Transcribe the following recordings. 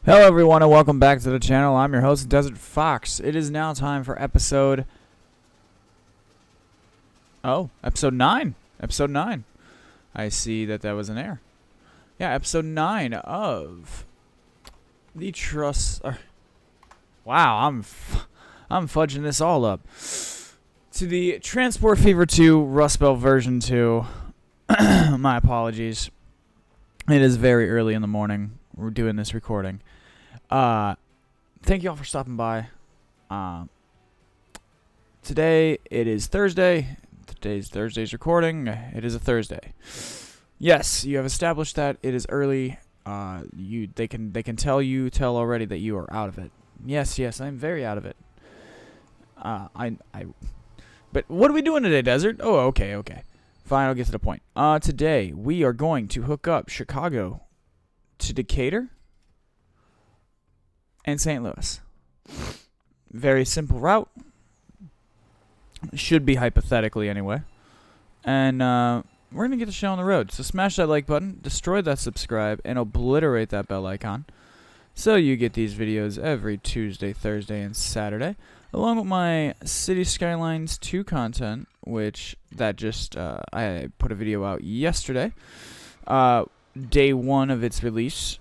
Hello everyone and welcome back to the channel. I'm your host, DesertFox. It is now time for episode 9. Episode 9. I see that was an error. Yeah, episode 9 of the Trust... wow, I'm fudging this all up. To the Transport Fever 2 Rust Belt version 2. My apologies. It is very early in the morning. We're doing this recording. Thank you all for stopping by. Today it is Thursday. Today's Thursday's recording. It is a Thursday. Yes, you have established that it is early. They can tell already that you are out of it. Yes, I'm very out of it. But what are we doing today, Desert? Oh, okay. Fine, I'll get to the point. Today we are going to hook up Chicago to Decatur and St. Louis. Very simple route. Should be hypothetically anyway. And we're going to get the show on the road. So smash that like button, destroy that subscribe, and obliterate that bell icon. So you get these videos every Tuesday, Thursday, and Saturday. Along with my Cities Skylines 2 content, which I put a video out yesterday. Day 1 of its release.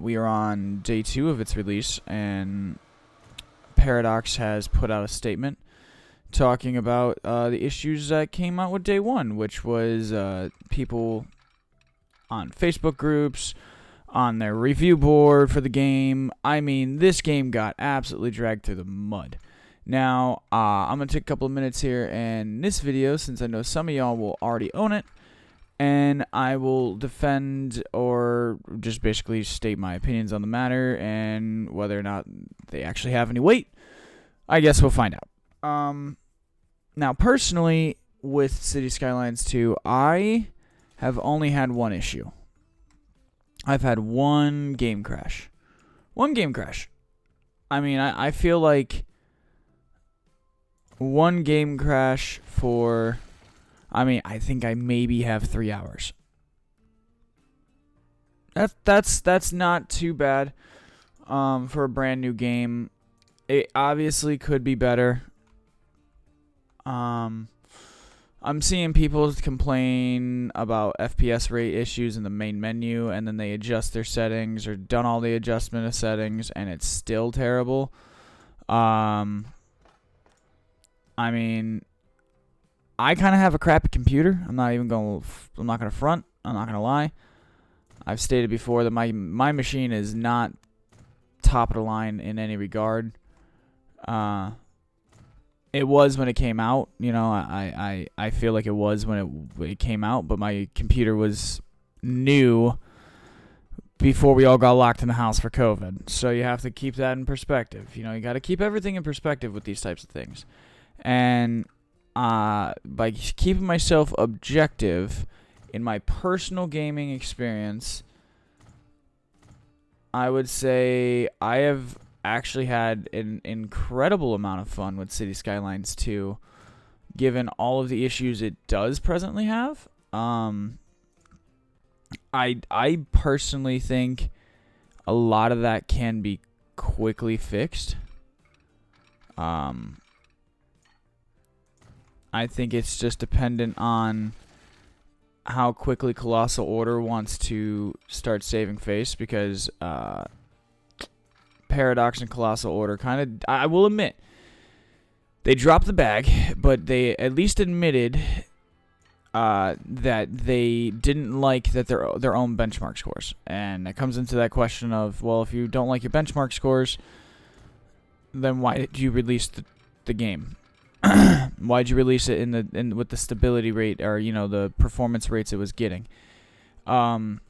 We are on day 2 of its release, and Paradox has put out a statement talking about the issues that came out with day 1, which was people on Facebook groups, on their review board for the game. I mean, this game got absolutely dragged through the mud. Now, I'm going to take a couple of minutes here in this video, since I know some of y'all will already own it, and I will defend or just basically state my opinions on the matter and whether or not they actually have any weight. I guess we'll find out. Now, personally, with Cities Skylines 2, I have only had one issue. I've had one game crash. I mean, I feel like one game crash for... I think I maybe have 3 hours. That's not too bad for a brand new game. It obviously could be better. I'm seeing people complain about FPS rate issues in the main menu, and then they adjust their settings or done all the adjustment of settings, and it's still terrible. I kind of have a crappy computer. I'm not gonna front. I'm not gonna lie. I've stated before that my machine is not top of the line in any regard. It was when it came out. You know, I feel like it was when it came out, but my computer was new before we all got locked in the house for COVID. So you have to keep that in perspective. You know, you got to keep everything in perspective with these types of things. And by keeping myself objective in my personal gaming experience, I would say I have actually had an incredible amount of fun with Cities Skylines 2, given all of the issues it does presently have. I personally think a lot of that can be quickly fixed. I think it's just dependent on how quickly Colossal Order wants to start saving face, because Paradox and Colossal Order I will admit, they dropped the bag, but they at least admitted that they didn't like that their own benchmark scores. And it comes into that question of, well, if you don't like your benchmark scores, then why did you release the game? Why'd you release it with the stability rate, or the performance rates it was getting? And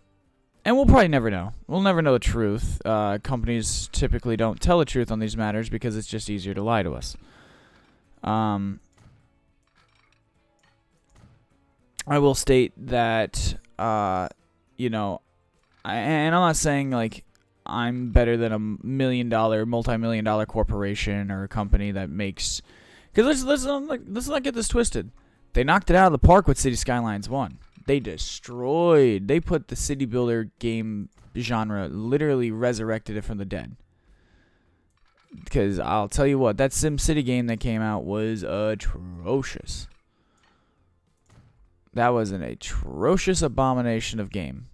we'll probably never know. We'll never know the truth. Companies typically don't tell the truth on these matters because it's just easier to lie to us. I will state that and I'm not saying like I'm better than a multi-million-dollar corporation or a company that makes. Because let's not get this twisted. They knocked it out of the park with Cities Skylines 1. They destroyed. They put the city builder game genre, literally resurrected it from the dead. Because I'll tell you what, that SimCity game that came out was atrocious. That was an atrocious abomination of game.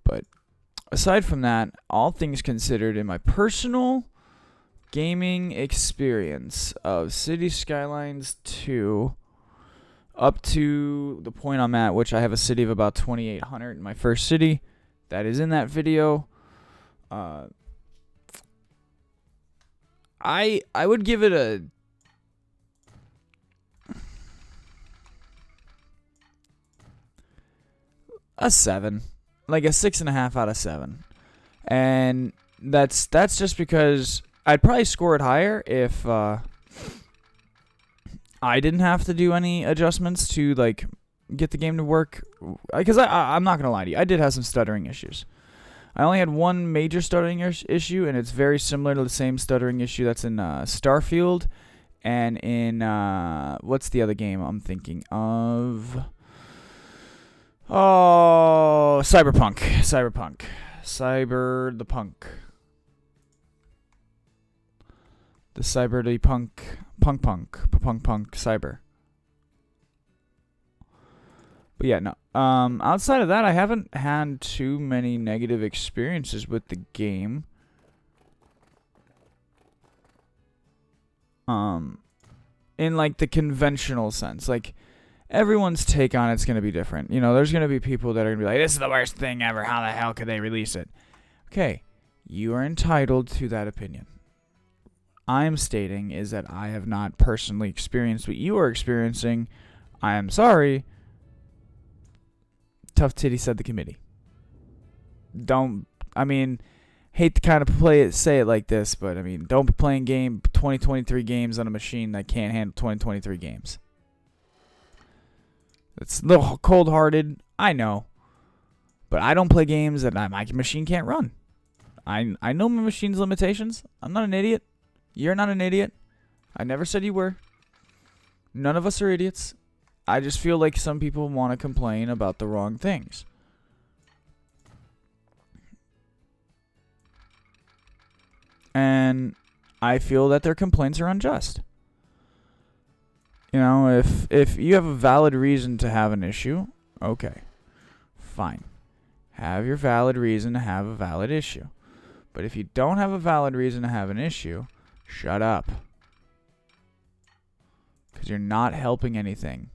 But aside from that, all things considered, in my personal gaming experience of Cities Skylines 2 up to the point I'm at, which I have a city of about 2,800 in my first city, that is in that video. I would give it a 7, like a 6.5 out of 7, and that's just because I'd probably score it higher if I didn't have to do any adjustments to like get the game to work. Because I'm not gonna lie to you, I did have some stuttering issues. I only had one major stuttering issue, and it's very similar to the same stuttering issue that's in Starfield and in what's the other game I'm thinking of? Oh, Cyber the Punk. The Cyber the Punk Cyber. But yeah, no. Outside of that, I haven't had too many negative experiences with the game. In like the conventional sense, like everyone's take on it's gonna be different. You know, there's gonna be people that are gonna be like, "This is the worst thing ever. How the hell could they release it?" Okay, you are entitled to that opinion. I'm stating is that I have not personally experienced what you are experiencing. I am sorry. Tough titty, said the committee. Hate to kind of say it like this, but I mean, don't be playing 2023 games on a machine that can't handle 2023 games. It's a little cold-hearted, I know, but I don't play games that my machine can't run. I know my machine's limitations. I'm not an idiot. You're not an idiot. I never said you were. None of us are idiots. I just feel like some people want to complain about the wrong things. And I feel that their complaints are unjust. You know, if you have a valid reason to have an issue, okay, fine. Have your valid reason to have a valid issue. But if you don't have a valid reason to have an issue, shut up. Because you're not helping anything.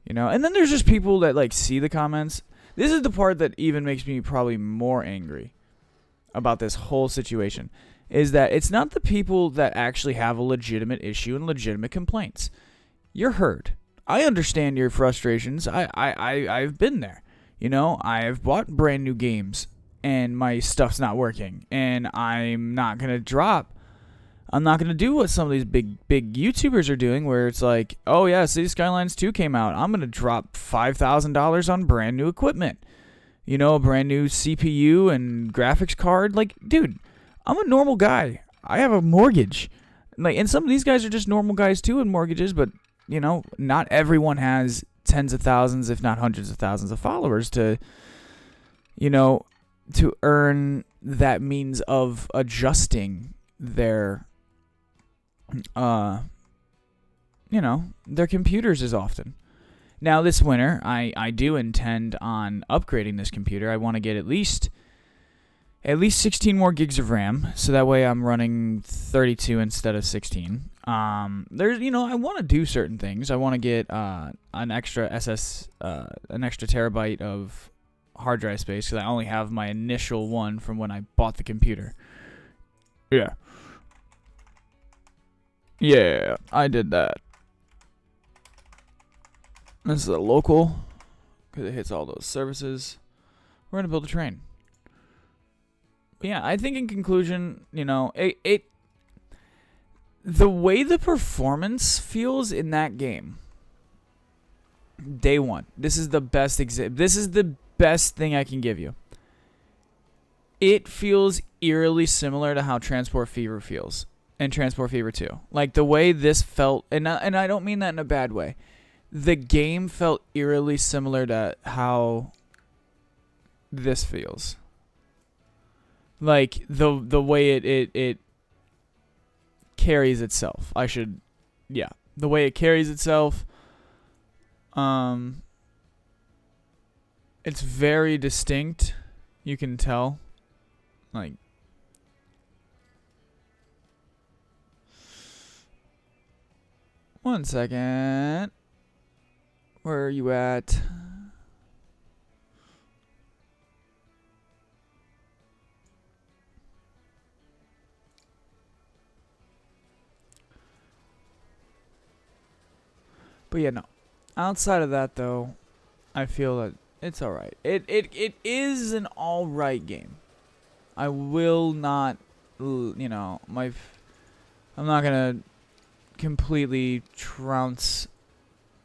You know, and then there's just people that like see the comments. This is the part that even makes me probably more angry about this whole situation. Is that it's not the people that actually have a legitimate issue and legitimate complaints. You're heard. I understand your frustrations. I've been there. You know, I've bought brand new games and my stuff's not working. And I'm not going to do what some of these big YouTubers are doing, where it's like, oh yeah, Cities Skylines 2 came out. I'm going to drop $5,000 on brand new equipment. You know, a brand new CPU and graphics card. Like, dude, I'm a normal guy. I have a mortgage. Like, and some of these guys are just normal guys too in mortgages, but, you know, not everyone has tens of thousands, if not hundreds of thousands of followers to, you know, to earn that means of adjusting their their computers as often. Now this winter, I do intend on upgrading this computer. I want to get at least 16 more gigs of RAM, so that way I'm running 32 instead of 16. There's, you know, I want to do certain things. I want to get an extra terabyte of hard drive space, because I only have my initial one from when I bought the computer. Yeah, I did that. This is a local, because it hits all those services. We're going to build a train. But yeah, I think in conclusion, you know, the way the performance feels in that game, day one, this is the best thing I can give you. it feels eerily similar to how Transport Fever feels and Transport Fever 2. Like the way this felt, and I don't mean that in a bad way. The game felt eerily similar to how this feels. Like the way it carries itself. The way it carries itself. It's very distinct. You can tell. Like, one second. Where are you at? But yeah, no. Outside of that, though, I feel that it's alright. It is an alright game. I will not, I'm not gonna completely trounce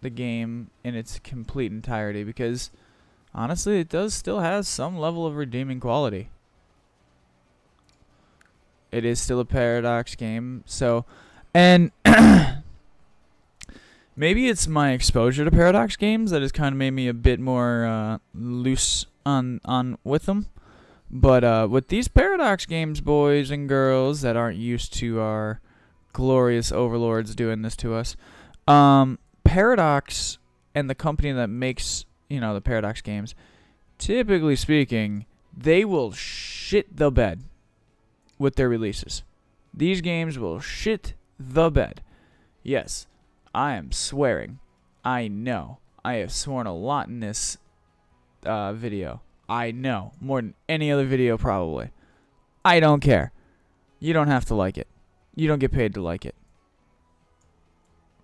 the game in its complete entirety because, honestly, it does still has some level of redeeming quality. It is still a Paradox game, so, and maybe it's my exposure to Paradox games that has kind of made me a bit more loose on with them. But with these Paradox games, boys and girls that aren't used to our glorious overlords doing this to us, Paradox and the company that makes, the Paradox games, typically speaking, they will shit the bed with their releases. These games will shit the bed. Yes, I am swearing. I know. I have sworn a lot in this video. I know. More than any other video, probably. I don't care. You don't have to like it. You don't get paid to like it.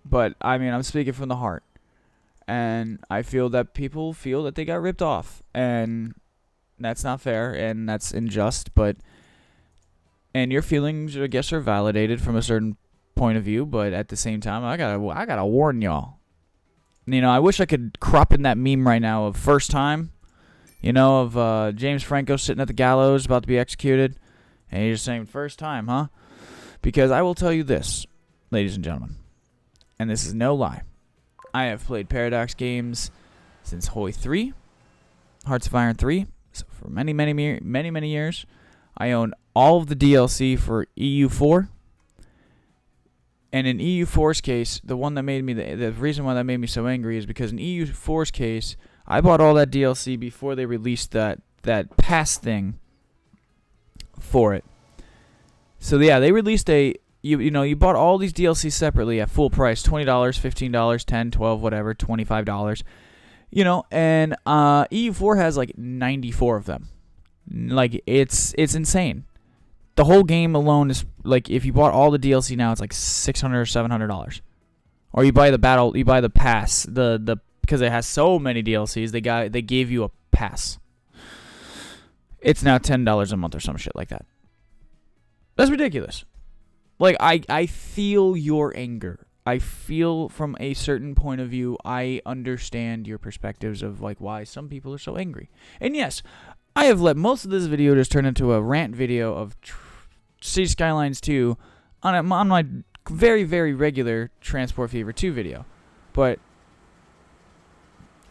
But, I'm speaking from the heart. And I feel that people feel that they got ripped off. And that's not fair, and that's unjust, and your feelings, I guess, are validated from a certain point of view, but at the same time, I gotta warn y'all. I wish I could crop in that meme right now of first time, of James Franco sitting at the gallows about to be executed, and he's just saying, first time, huh? Because I will tell you this, ladies and gentlemen, and this is no lie. I have played Paradox games since Hoi 3, Hearts of Iron 3, so for many, many years. I own all of the DLC for EU4. And in EU4's case, the one that made me the reason why that made me so angry is because in EU4's case, I bought all that DLC before they released that pass thing for it. So yeah, they released you bought all these DLC separately at full price, $20, $15, $10, $12, whatever, $25. And EU4 has like 94 of them. Like it's insane. The whole game alone is like, if you bought all the DLC now, it's like $600 or $700. Or you buy the pass, because it has so many DLCs, they gave you a pass. It's now $10 a month or some shit like that. That's ridiculous. Like I feel your anger. I feel from a certain point of view, I understand your perspectives of like why some people are so angry. And yes, I have let most of this video just turn into a rant video of Cities Skylines 2 on my very, very regular Transport Fever 2 video. But,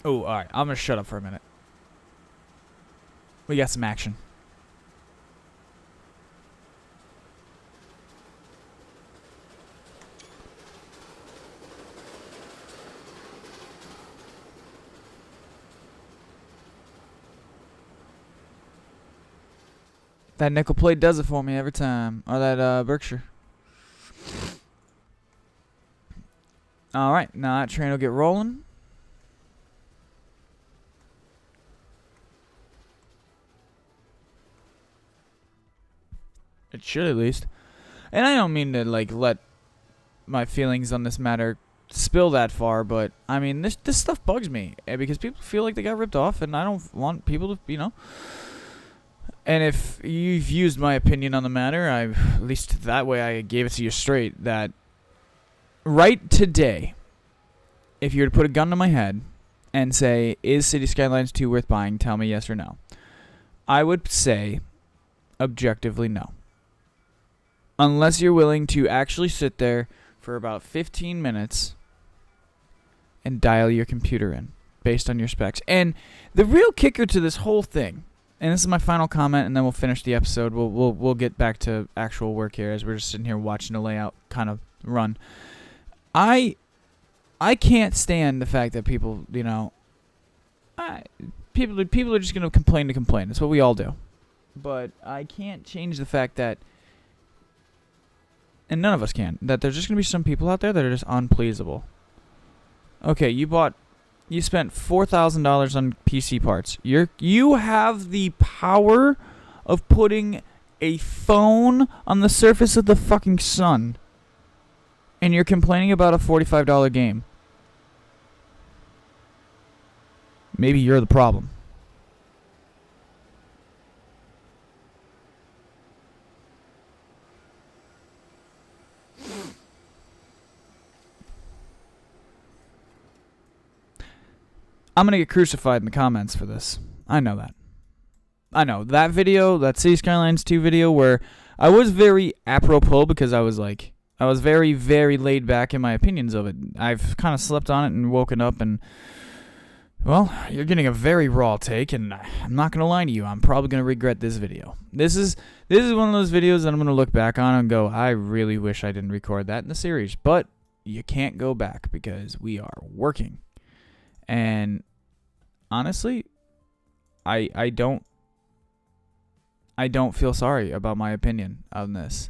alright, I'm going to shut up for a minute. We got some action. That nickel plate does it for me every time. Or that Berkshire. Alright, now that train will get rolling. It should at least. And I don't mean to like let my feelings on this matter spill that far, but I mean this stuff bugs me because people feel like they got ripped off, and I don't want people to, And if you've used my opinion on the matter, at least that way I gave it to you straight, that right today, if you were to put a gun to my head and say, is Cities Skylines 2 worth buying, tell me yes or no. I would say objectively no. Unless you're willing to actually sit there for about 15 minutes and dial your computer in based on your specs. And the real kicker to this whole thing, and this is my final comment, and then we'll finish the episode. We'll get back to actual work here as we're just sitting here watching a layout kind of run. I can't stand the fact that people, people are just going to complain to complain. That's what we all do. But I can't change the fact that, and none of us can, that there's just going to be some people out there that are just unpleasable. Okay, you spent $4,000 on PC parts. You have the power of putting a phone on the surface of the fucking sun, and you're complaining about a $45 game. Maybe you're the problem. I'm going to get crucified in the comments for this. I know that. I know. That video, that Cities Skylines 2 video where I was very apropos because I was very, very laid back in my opinions of it. I've kind of slept on it and woken up and, well, you're getting a very raw take, and I'm not going to lie to you. I'm probably going to regret this video. This is one of those videos that I'm going to look back on and go, I really wish I didn't record that in the series. But you can't go back because we are working. And honestly, I don't feel sorry about my opinion on this.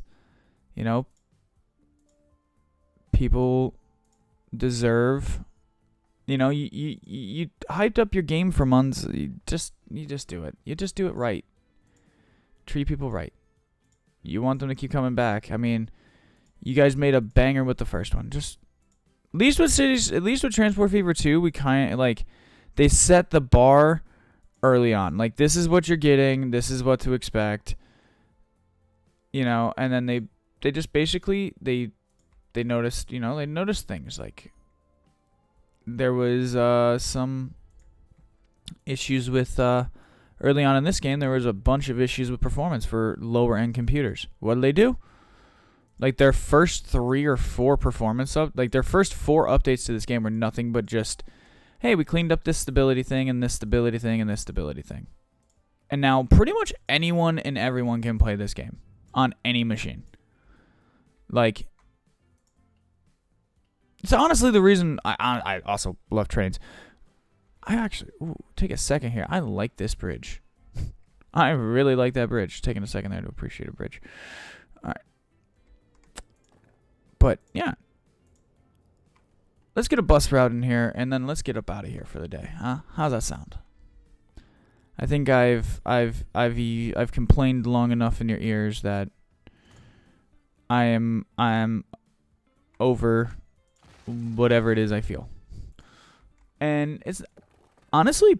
People deserve. You hyped up your game for months. You just do it. You just do it right. Treat people right. You want them to keep coming back. I mean, you guys made a banger with the first one. Just at least with Transport Fever 2, we kind of they set the bar early on. Like, this is what you're getting. This is what to expect. And then they just basically they noticed, they noticed things like there was some issues with early on in this game. There was a bunch of issues with performance for lower end computers. What did they do? Like, their first 3 or 4 their first 4 updates to this game were nothing but just, hey, we cleaned up this stability thing and this stability thing and this stability thing. And now pretty much anyone and everyone can play this game on any machine. Like, it's honestly the reason I also love trains. I actually, take a second here. I like this bridge. I really like that bridge. Taking a second there to appreciate a bridge. All right. But, yeah. Let's get a bus route in here, and then let's get up out of here for the day. Huh? How's that sound? I think I've complained long enough in your ears that I am over whatever it is I feel. And it's honestly,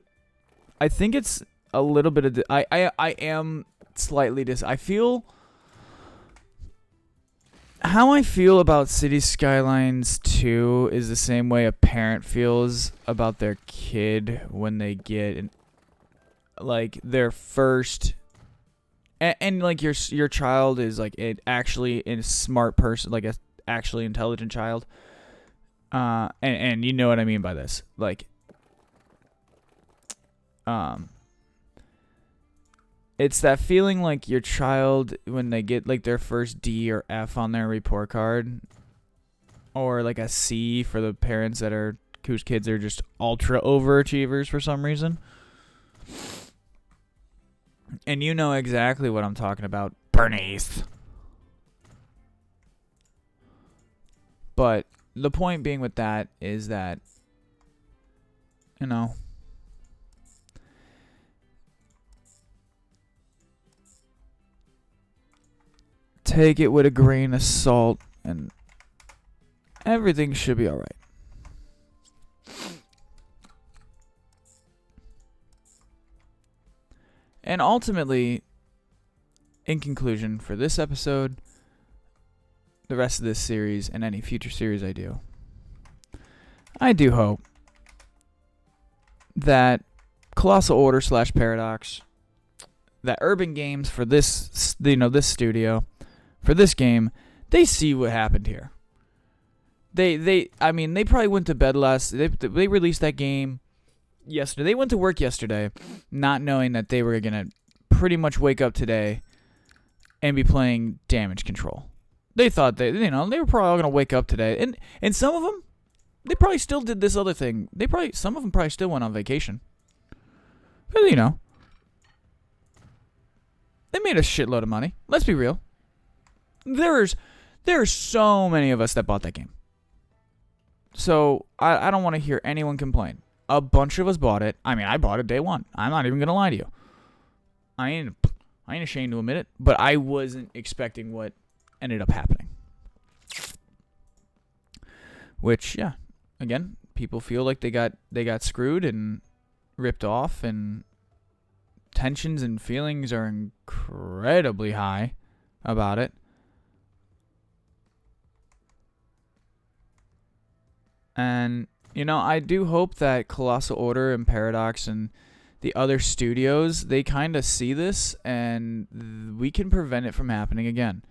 I think it's a little bit of I am slightly I feel how I feel about Cities Skylines 2 is the same way a parent feels about their kid when they get their first and like your child is like actually a smart person, like a actually intelligent child. And you know what I mean by this. Like, it's that feeling like your child when they get like their first D or F on their report card, or like a C for the parents whose kids are just ultra overachievers for some reason. And you know exactly what I'm talking about, Bernice. But the point being with that is that, take it with a grain of salt and everything should be alright. And ultimately, in conclusion, for this episode, the rest of this series, and any future series I do hope that Colossal Order / Paradox, that Urban Games for this, this studio, for this game, they see what happened here. I mean, they probably went to bed they released that game yesterday. They went to work yesterday not knowing that they were going to pretty much wake up today and be playing Damage Control. They thought they were probably going to wake up today. And some of them, they probably still did this other thing. Some of them probably still went on vacation. But, they made a shitload of money. Let's be real. There are so many of us that bought that game. So, I don't want to hear anyone complain. A bunch of us bought it. I mean, I bought it day one. I'm not even going to lie to you. I ain't ashamed to admit it, but I wasn't expecting what ended up happening. Which, yeah, again, people feel like they got screwed and ripped off, and tensions and feelings are incredibly high about it. And, I do hope that Colossal Order and Paradox and the other studios, they kind of see this and we can prevent it from happening again.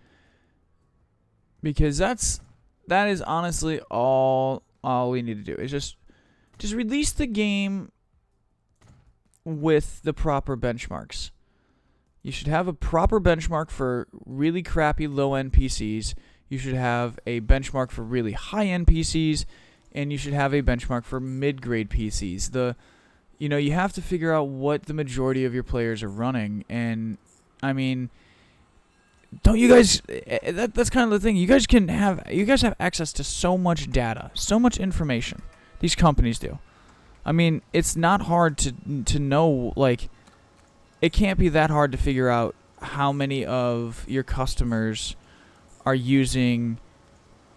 Because that is honestly all we need to do. Is just release the game with the proper benchmarks. You should have a proper benchmark for really crappy low-end PCs. You should have a benchmark for really high-end PCs. And you should have a benchmark for mid-grade PCs. You have to figure out what the majority of your players are running. And, I mean, don't you guys... That's kind of the thing. You guys have access to so much data, so much information. These companies do. I mean, it's not hard to know, like... It can't be that hard to figure out how many of your customers are using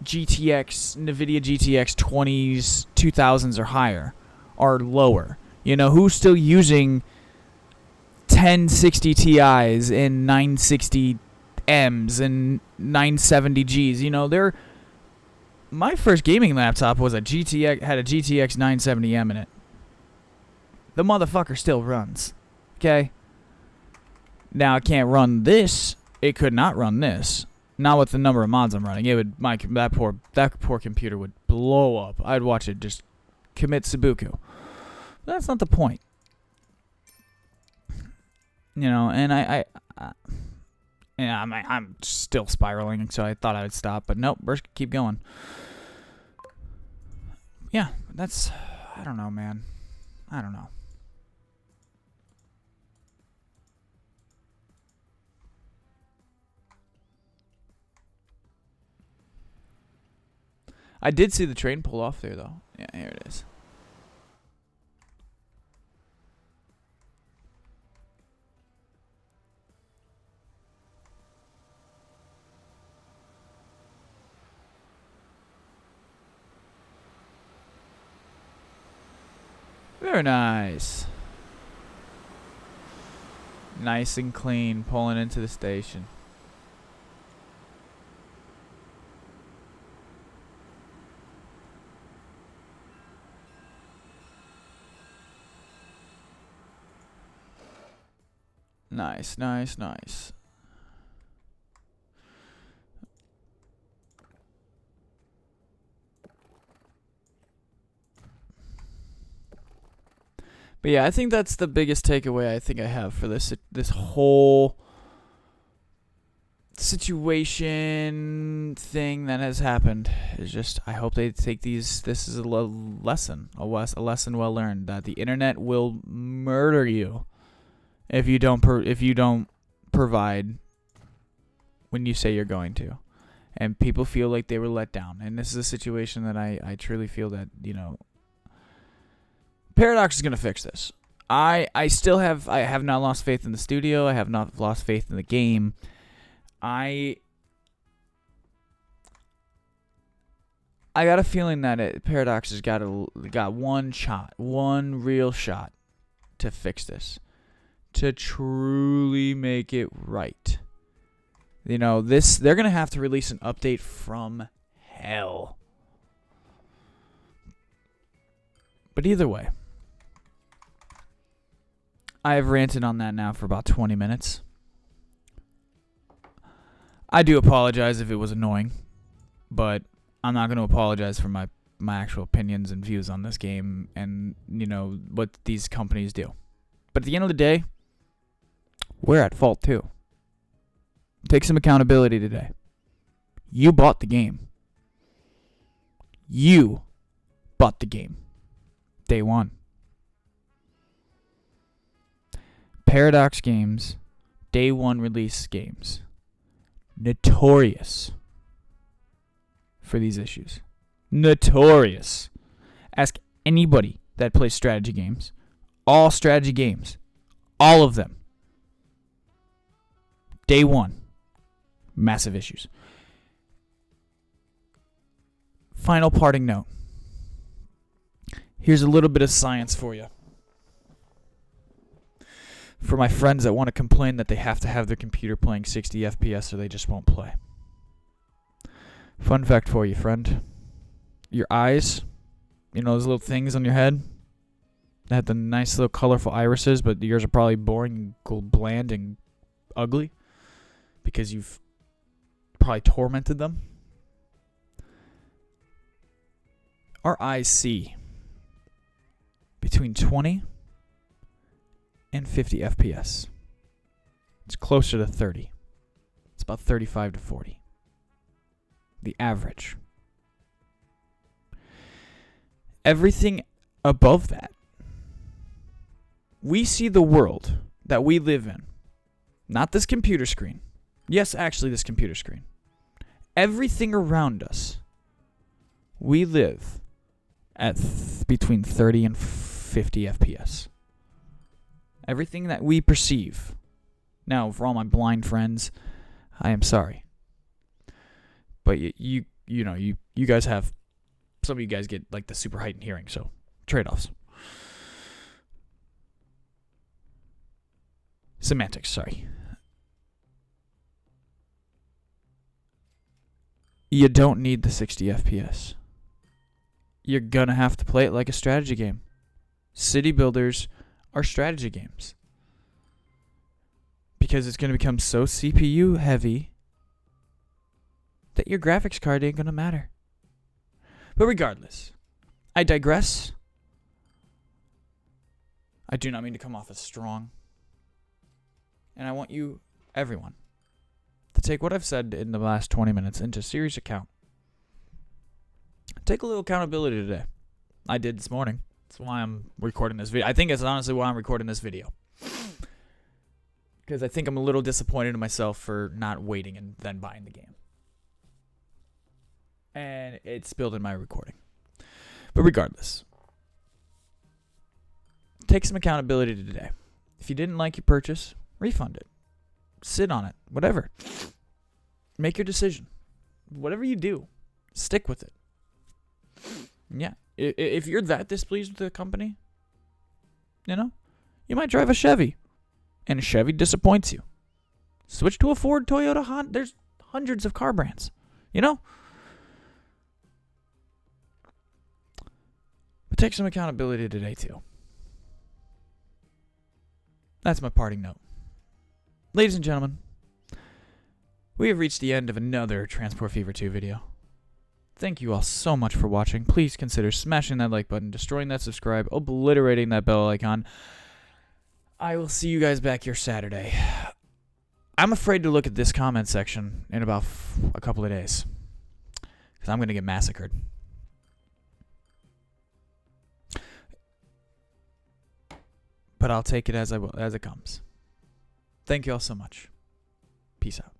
NVIDIA GTX 20s, 2000s or higher, or lower. Who's still using 1060 Ti's and 960 M's and 970 G's. My first gaming laptop was had a GTX 970M in it. The motherfucker still runs. Okay? Now it can't run this. It could not run this. Not with the number of mods I'm running. That poor computer would blow up. I'd watch it just commit Sudoku. But that's not the point. And I'm still spiraling, so I thought I would stop, but nope, we're keep going. Yeah, I don't know, man. I don't know. I did see the train pull off there, though. Yeah, here it is. Very nice. Nice and clean, pulling into the station. Nice, nice, nice. But yeah, I think that's the biggest takeaway I think I have for this whole situation thing that has happened. Is just I hope they take this as a lesson well learned, that the internet will murder you if you don't provide when you say you're going to. And people feel like they were let down. And this is a situation that I truly feel that, Paradox is going to fix this. I have not lost faith in the studio. I have not lost faith in the game. I got a feeling that Paradox has got one real shot to fix this, to truly make it right. They're going to have to release an update from hell. But either way, I have ranted on that now for about 20 minutes. I do apologize if it was annoying, but I'm not going to apologize for my actual opinions and views on this game and, what these companies do. But at the end of the day, we're at fault too. Take some accountability today. You bought the game. You bought the game. Day one. Paradox Games, day one release games. Notorious for these issues. Notorious. Ask anybody that plays strategy games. All strategy games. All of them. Day one. Massive issues. Final parting note. Here's a little bit of science for you. For my friends that want to complain that they have to have their computer playing 60 FPS or they just won't play. Fun fact for you, friend. Your eyes, those little things on your head that have the nice little colorful irises, but yours are probably boring and bland and ugly because you've probably tormented them. Our eyes see between 20 and 50 FPS. It's closer to 30. It's about 35 to 40. The average. Everything above that, we see the world that we live in. Not this computer screen. Yes, actually this computer screen. Everything around us, we live at between 30 and 50 FPS. Everything that we perceive. Now, for all my blind friends, I am sorry. But you guys have, some of you guys get like the super heightened hearing, so trade-offs. Semantics, sorry. You don't need the 60 FPS. You're gonna have to play it like a strategy game. City builders are strategy games. Because it's going to become so CPU heavy that your graphics card ain't going to matter. But regardless, I digress. I do not mean to come off as strong. And I want you, everyone, to take what I've said in the last 20 minutes into serious account. Take a little accountability today. I did this morning. That's why I'm recording this video. I think it's honestly why I'm recording this video. Because I think I'm a little disappointed in myself for not waiting and then buying the game. And it spilled in my recording. But regardless, take some accountability today. If you didn't like your purchase, refund it. Sit on it. Whatever. Make your decision. Whatever you do, stick with it. Yeah. If you're that displeased with the company, you might drive a Chevy, and a Chevy disappoints you. Switch to a Ford, Toyota, Honda. There's hundreds of car brands, But take some accountability today, too. That's my parting note. Ladies and gentlemen, we have reached the end of another Transport Fever 2 video. Thank you all so much for watching. Please consider smashing that like button, destroying that subscribe, obliterating that bell icon. I will see you guys back here Saturday. I'm afraid to look at this comment section in about a couple of days, because I'm going to get massacred. But I'll take it as it comes. Thank you all so much. Peace out.